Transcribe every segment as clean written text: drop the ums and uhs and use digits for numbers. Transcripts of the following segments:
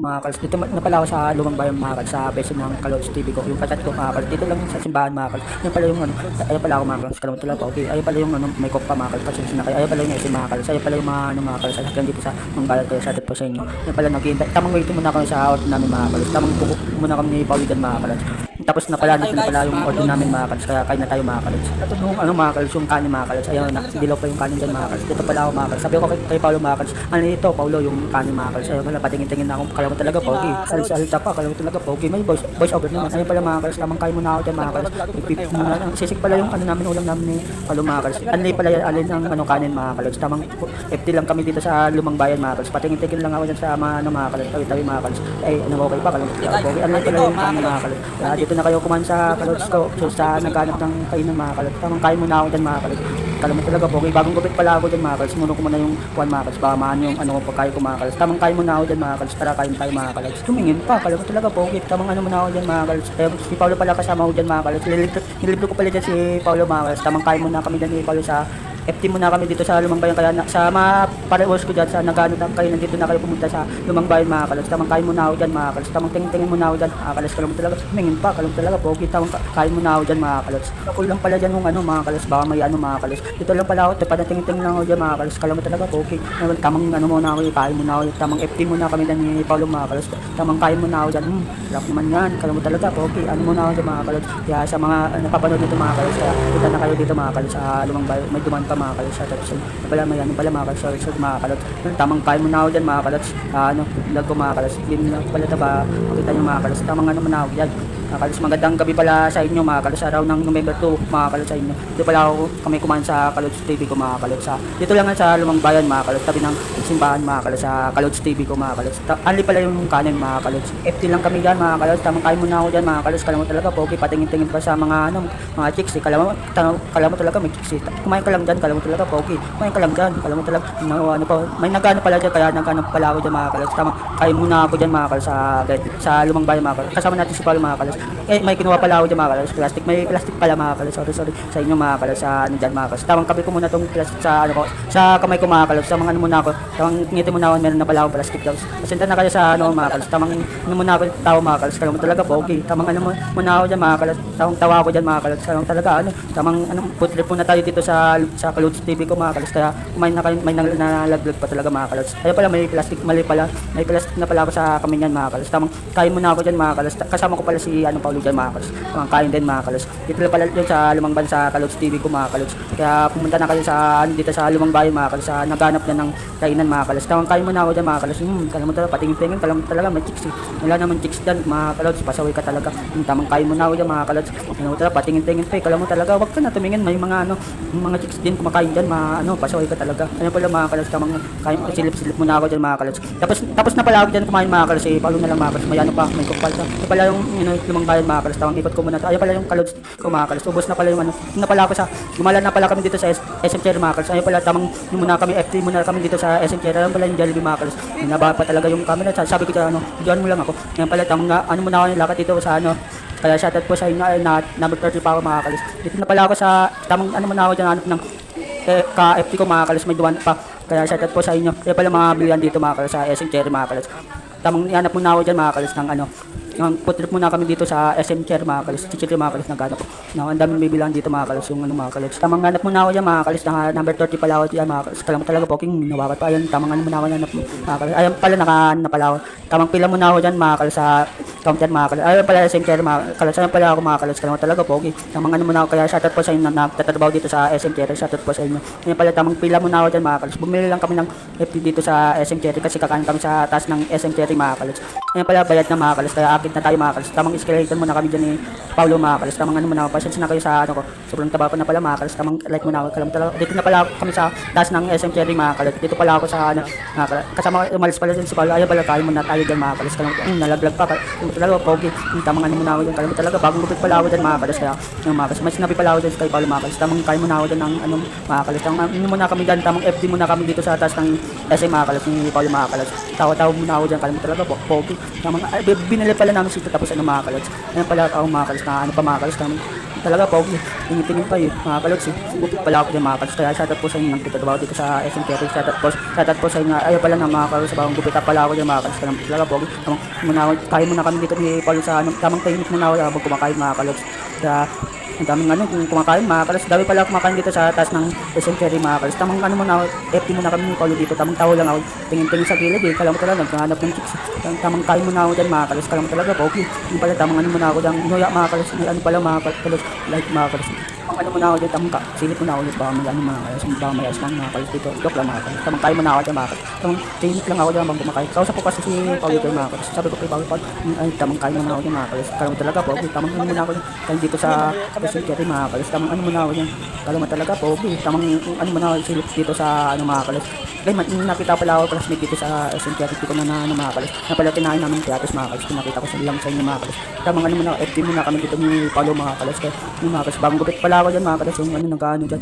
mga kalos. Dito na pala ako sa lumang bayan mga kalos, sa beso ng Kalods TV ko. Yung kachat ko mga kalos, dito lang sa simbahan mga kalos. Yan pala yung ano, ayun pala ako mga kalos, kalawang tula pa. Okay, ayun pala yung ano, may coke pa mga kalos, pasensya na kayo. Ayun pala yung SM mga kalos, ayun pala yung mga ano mga kalos, hanggang dito sa mga bayan kayo, shoutout po sa inyo. Yan pala nag-invite, tamang waiting muna kami sa order namin mga kalos, tamang bukok muna kami ni Paulitan mga kalos. Tapos na pala, dito na pala yung order namin mga kalos, kaya kain na tayo mga kalos. At yung ano mga kalos, yung kanin mga kalos, ayun na, dilaw pa yung kanin dyan mga kalos. Dito pala ako mga kalos, sabi ko kay Paulo mga kalos, ano ito Paulo yung kanin mga kalos, ayun pala, patingin-tingin na ako, kala mo talaga pogi, salita pa, kala mo talaga pogi, may voice over naman, ayun pala mga kalos, tamang kain muna ako dyan mga kalos, ipipip muna lang, sisig pala yung ano namin, ulam namin ni Paulo mga kalos, anli pala alin ang ano kanin mga kalos, tamang FT lang kami dito sa lumang bayan mga kalos, patingin-tingin lang ako dyan sa mga ano mga kalos, tawi-tawi mga kalos, ay ano okay pa, kala mo pogi, anli pala yung kanin mga kalos, kaya dito na kayo kumain sa Kalods ko, so sa naghanap ng kainan mga kalos, tamang kain muna ako dyan mga kalos, kala mo talaga pogi, bagong gupit pala ako dyan mga kalos, muna ko muna yung kuwan mga kalos, baka maano yung ano ko pagkain ko mga kalos, tamang kain muna ako dyan mga kalos, tara kain tayo mga kalos, tumingin pa, kala mo talaga pogi, tamang ano muna ako dyan mga kalos, si Paulo pala kasama ko dyan mga kalos, nililibro ko pala dyan si Paulo mga kalos, tamang kain muna kami dyan ni Paulo sa FT muna kami dito sa Lumang Bayan, kaya sa mga pareos ko dyan, sa nagano na kayo, nandito na kayo pumunta sa Lumang Bayan mga kalos, tamang kain muna ako dyan mga kalos, tamang tingin muna ako dyan mga kalos, kala mo talaga, tumingin pa, kala mo talaga pogi, tamang kain muna ako dyan mga kalos, ako lang pala dyan yung ano mga kalos, baka may ano mga kalos, dito lang pala ako, tingin lang ako dyan mga kalos, kala mo talaga pogi, tamang ano muna ako, kain muna ako, tamang FT muna kami dyan ni Paulo mga kalos, tamang kain muna ako dyan, sarap naman yan, kala mo talaga pogi, ano muna ako dyan mga kalos, kaya sa mga napapanood dito mga kalos, kaya kita na kayo dito mga kalos sa Lumang Bayan, may duman pa mga kalos, sa tapos pala may ano pala mga kalos, so mga kalos, tamang kain muna ako dyan mga kalos, ano, vlog ko mga kalos, hindi na pala ito ba, makita nyo mga kalos, tamang ano muna ako dyan mga kalos, magandang gabi pala sa inyo mga kalos, araw ng November 2 mga kalos sa inyo, dito pala ako kami kumain sa Kalods TV ko mga kalos, dito lang sa Lumang Bayan mga kalos, tabi ng simbahan mga kalos, sa Kalods TV ko mga kalos, anli pala yung kanin mga kalos, FT lang kami dyan mga kalos, tamang kain muna ako dyan mga kalos, kala mo talaga pogi, patingin-tingin pa sa mga ano, mga chicks, kala mo talaga may chicks, kumain ka lang dyan, kala mo talaga pogi, kumain ka lang dyan, kala mo talaga ano pa, may nagano pala dyan, kaya nagano pala ako dyan mga kalos, tamang kain muna ako dyan mga kalos sa Lumang Bayan mga kalos, kasama natin si Paulo mga kalos, may kinuha pala ako dyan mga kalos, may plastic pala mga kalos, sorry sa inyo mga kalos, sa ano dyan mga kalos, tamang kabi ko muna tong plastic sa ano ko, sa kamay ko mga kalos, tamang ano muna ako, tamang ngiti muna ako, meron na pala akong plastic daw, pasinta na kayo sa ano mga kalos, tamang ano muna ako tao mga kalos, kala mo talaga pogi, tamang ano muna ako dyan mga kalos, tamang tawa ako dyan mga kalos, tamang talaga ano, tamang ano, putrip muna tayo dito sa Kalods TV ko mga kalos, kaya kumain na kayo, may nalaglag pa talaga mga kalos, kaya pala may plastic, mali pala, may plastic na pala ako sa kamay niyan mga kalos, tamang kain muna ako dyan mga kalos, kasama ko pala si ano Paulo dyan mga kalos, tamang kain din mga kalos, dito pala yun sa Lumang Bayan, sa Kalods TV ko mga kalos, kaya pumunta na kayo sa ano, dito sa Lumang Bayan mga kalos, sa naghanap na ng kainan mga kalos, tamang kain muna ako dyan mga kalos, kala mo talaga, patingin-tingin, kala mo talaga may chicks wala naman chicks dyan mga kalos, pasaway ka talaga, tamang kain muna ako dyan mga kalos, kala mo talaga, patingin-tingin pa, kala mo talaga, wag ka na tumingin, may mga ano, mga chicks din kumakain dyan, mga ano, pasaway ka talaga, ano pala mga kalos, tamang kain, silip-silip muna ako dyan mga kalos, tapos na pala ako dyan kumain mga kalos, Paulo na lang mga kalos, may ano pa, may kupal pa, ito pala yung Lumang Bayan mga kalos, tamang ikot ko muna, ayun pala yung Kalods ko mga kalos, ubos na pala yung ano, na pala ako sa, gumala na pala kami dito sa SM Cherry mga kalos, ayun pala tamang muna kami, FT muna kami dito sa SM Cherry, ayun pala yung Jollibee mga kalos, nababa pa talaga yung camera, sabi ko ano, diyan mo lang ako, ayun pala tamang ano muna ako lakad dito sa ano, kaya shoutout po sa inyo, na number 30 pa ako mga kalos, dito na pala ako sa tamang ano muna ako dyan, hanap ng ka-FT ko mga kalos, may duwan pa, kaya shoutout po sa inyo, kaya pala mga bilihan dito mga kalos, sa SM Cherry mga kalos, tamang hanap muna ako dyan mga kalos ng ano, yung putrip muna kami dito sa SM Cherry mga kalos, chichiri mga kalos, naghanap po, ang daming bibilang dito mga kalos, yung ano mga kalos, tamang hanap muna ako dyan mga kalos, na number 30 pala ako dyan mga kalos, kala mo talaga poking, nawakat pa, ayun, tamang ano muna ako hanap mga kalos, ayun pala na pala ako, tamang pila muna ako dyan mga kalos, sa counter mga kalos, ayun pala SM Cherry mga kalos, ayun pala ako mga kalos, kala mo talaga poking, tamang ano muna ako, kaya shoutout po sa inyo na nagtatrabaho dito sa SM Cherry, shoutout po sa inyo, ayun pala tamang pila muna ako dyan mga kalos, bumili lang kami ng FP dito sa SM Cherry, kasi kakain kami sa taas ng SM Cherry mga kalos, ayun pala bayad na mga kalos, kaya akit na tayo mga kalos, tamang escalator muna kami dyan ni Paulo mga kalos, tamang ano muna ako, pasensya na kayo sa ano ko, sobrang taba pa na pala mga kalos, tamang like muna ako, kala mo talaga, dito na pala kami sa taas ng SM Cherry mga kalos, dito pala ako sa ano, mga kalos, kasama umalis pala dyan si Paulo, ayun pala kain muna tayo dyan mga kalos, kala mo nalaglag pa, kala mo talaga pogi, tamang ano muna ako dyan, kala mo talaga, bagong lupit pala ako dyan mga kalos, kaya yung mga kalos, may sinabi pala ako dyan kay Paulo mga kalos, tamang kain muna ako dyan ng ano mga kalos, tamang ano muna kami dyan, tamang FD muna kami dito sa taas ng SM mga kalos, ni Paulo mga kalos, tawa-tawa muna ako dyan, kala mo talaga pogi, tamang binili pala namin sito, tapos ano mga kalos, ayun pala ako mga kalos, na ano pa mga kalos, tamang talaga po, tingin-tingin pa mga kalods eh. Bukit pala ako dyan mga kalods. Kaya shoutout po sa inyo nagtutabaho dito sa SM Terry. Shoutout po sa inyo. Ayaw pala ng mga kalods sa bagong gupita pala ako dyan mga kalods. Talaga po, kain muna kami dito ni Paul sa tamang tahimik muna ako habang kumakain mga kalods. Kaya ang daming kung kumakain mga kalos. Dami pala kumakain dito sa taas ng SM Ferry mga kalos. Tamang muna ako, FT muna kami ni Paulo dito. Tamang taho lang ako, tingin-tingin sa gilid eh. Kala mo talaga, naghahanap ng chicks. Tamang kain muna ako dyan mga kalos. Kala mo talaga, okay. Yung pala, tamang muna ako dyan. Inuya mga kalos. Pala mga kalos, like mga kalos. Tamang muna ako dyan, tamang silip muna ako dyan. Baka may mga kalos, baka may asmang mga kalos dito. Joke lang mga kalos. Tamang kain muna ako dyan mga kalos. Tamang tingin lang ako dyan habang kumakain. Kausap ko kasi si Paulo dito mga kalos. Sabi ko kay Paulo, ay tamang kain muna ako dyan mga kalos. Kala mo talaga, okay. Tamang muna ako dyan dito sa SM Ferry mga kalos. Tamang muna ako dyan. Kala mo talaga, okay. Tamang muna ako silip dito sa mga kalos. Guys, nakita pala ako classmate dito sa SM Ferry dito na mga kalos. Na pala tinahin namin teatros mga kalos. Pinakita ko sa lang sa inyo mga kalos. Tamang muna, FD muna kami dito ni Paulo mga kalos. Kaya mga kalos, bagong gupit pala ako dyan mga kalos. Yung nagkaano dyan.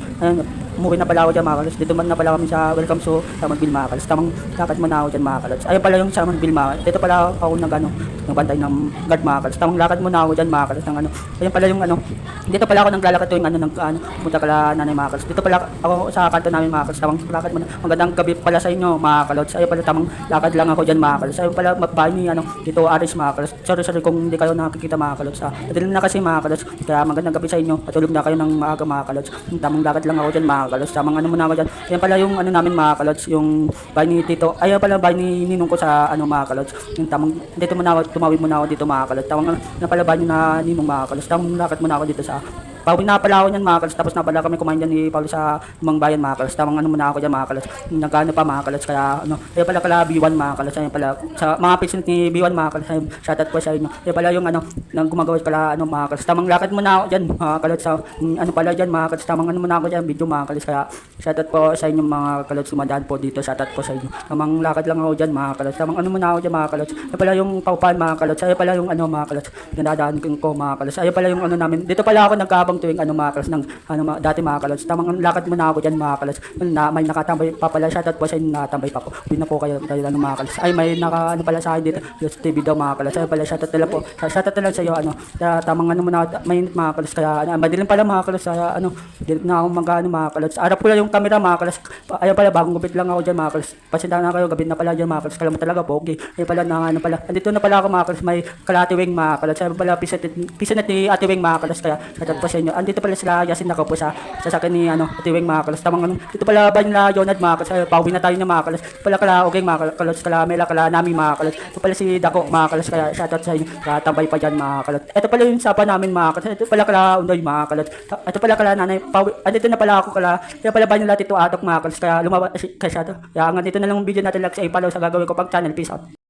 Umuwi na pala ako dyan mga kalos. Dito man na pala kami sa welcome so Tamang Bill mga kalos. Tamang lakad muna ako dyan mga kalos. Ayun pala yung Tamang Bill mga kalos. Dito pala ako nagbantay ng guard mga kalos. Tamang lakad muna ako dyan mga kalos. Ayun pala yung dito pala ako naglalakad tuwing pumunta kala nanay mga kalos. Dito pala ako sa kanto namin mga kalos. Tamang lakad muna. Magandang gabi pala sa inyo mga kalos. Ayun pala tamang lakad lang ako dyan mga kalos. Ayun pala magbahay ni dito Aris mga kalos. Sorry kung hindi kayo nakikita mga kalos. Madilim na kasi mga kalos. Kaya magandang gabi sa inyo. Patulog na kayo ng maaga mga kalos. Tamang lakad lang ako dyan mga kalos. Tamang muna ako dyan. Ayun pala yung namin mga kalos. Yung bahay ni Tito. Ayun pala bahay ni Ninong ko sa mga kalos. Yung tamang dito muna ako, tumawid muna ako dito mga kalos. Tamang pala bahay ni Ninong mga kalos. Tamang lakad muna ako dito sa pauwi na pala ako niyan mga kalos. Tapos na pala kami kumain dyan ni Paulo sa Lumang Bayan mga kalos. Tamang muna ako dyan mga kalos. Nagano pa mga kalos. Kaya ayun pala B1 mga kalos. Ayun pala sa mga patient ni B1 mga kalos. Shoutout po sa inyo. Ayun pala yung nang gumagawa pala mga kalos. Tamang lakad muna ako dyan mga kalos. Sa pala dyan mga kalos. Tamang muna ako dyan video mga kalos. Kaya shoutout po sa inyo mga kalos. Sumadaan po dito. Shoutout po sa inyo. Tamang lakad lang ako dyan mga kalos. Tamang muna ako dyan mga kalos. Ayun pala yung paupahan mga kalos. Ayun pala yung mga kalos. Dinadaan ko mga kalos. Ayun pala yung namin. Dito pala ako nagkabang tuwing mga kalos ng dati mga kalos. Tamang lakad muna ako dyan mga kalos. May nakatambay pa pala. Shoutout po sa inyo nakatambay pa po. Hindi na po kayo mga kalos. Ay may pala sa akin dito. Yung TV daw mga kalos. Ay pala shoutout nila po. Shoutout nila sa iyo tamang muna may mga kalos. Kaya madilim pala mga kalos. Kaya dilim na ako mga kalos. Arap ko lang yung camera mga kalos. Ayun pala bagong gupit lang ako dyan mga kalos. Pasinta na kayo gabi na pala dyan mga kalos. Kala mo talaga po okay. Ayun pala pala. Andito na pala ako mga kalos. May kalati wing mga kalos. Ayun pala pisanet ni Ate Wing mga kalos. Kaya shoutout po sa inyo. Andito pala sila Yasin na po sa sakin ni Ate Wing mga kalos. Tamang dito pala ba nila Jonad mga kalos. Pauwi na tayo ng mga kalos. Pala kala okay mga kalos. Kala Mela kala nami mga kalos. Ito pala si Dako mga kalos. Kaya shoutout sa inyo. Tambay pa dyan mga kalos. Ito pala yung sapa namin mga kalos. Ito pala kala Undoy mga kalos. Ito pala kala nanay. Andito na pala ako kala. Kaya pala ba nila Tito Atok mga kalos. Kaya lumabas kaya shoutout. Kaya nga dito na lang ang video natin like sa ipalaw sa gagawin ko pag channel. Peace out.